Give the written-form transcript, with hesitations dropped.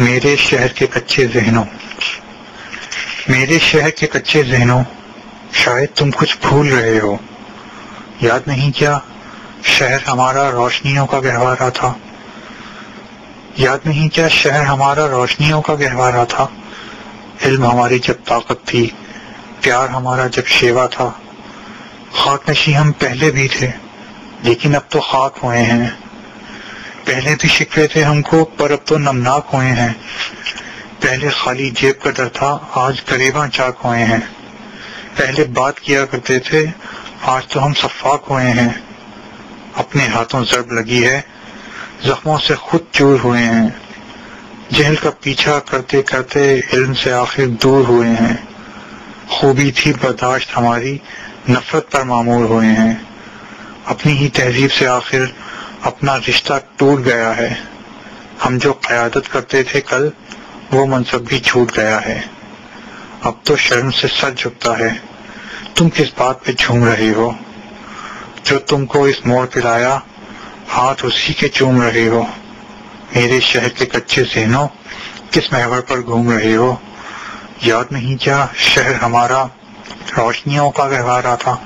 میرے شہر کے کچے ذہنوں، میرے شہر کے کچے ذہنوں، شاید تم کچھ بھول رہے ہو۔ یاد نہیں کیا شہر ہمارا روشنیوں کا گہوارہ تھا؟ یاد نہیں کیا شہر ہمارا روشنیوں کا گہوارہ تھا؟ علم ہماری جب طاقت تھی، پیار ہمارا جب شیوا تھا۔ خاک نشیں ہم پہلے بھی تھے، لیکن اب تو خاک ہوئے ہیں۔ پہلے بھی شکوے تھے ہم کو، پر اب تو نمناک ہوئے ہیں۔ پہلے خالی جیب کا ڈر تھا، آج گریباں چاک ہوئے ہیں۔ پہلے بات کیا کرتے تھے، آج تو ہم شفاق ہوئے ہیں۔ اپنے ہاتھوں ضرب لگی ہے، زخموں سے خود چور ہوئے ہیں۔ جہل کا پیچھا کرتے کرتے علم سے آخر دور ہوئے ہیں۔ خوبی تھی برداشت ہماری، نفرت پر معمور ہوئے ہیں۔ اپنی ہی تہذیب سے آخر اپنا رشتہ ٹوٹ گیا ہے۔ ہم جو قیادت کرتے تھے کل، وہ منصب بھی چھوٹ گیا ہے۔ اب تو شرم سے سر جھکتا ہے، تم کس بات پہ جھوم رہے ہو؟ جو تم کو اس موڑ پہ لایا، ہاتھ اسی کے چوم رہے ہو۔ میرے شہر کے کچے ذہنوں، کس محور پر گھوم رہے ہو؟ یاد نہیں کیا شہر ہمارا روشنیوں کا گہوارہ تھا؟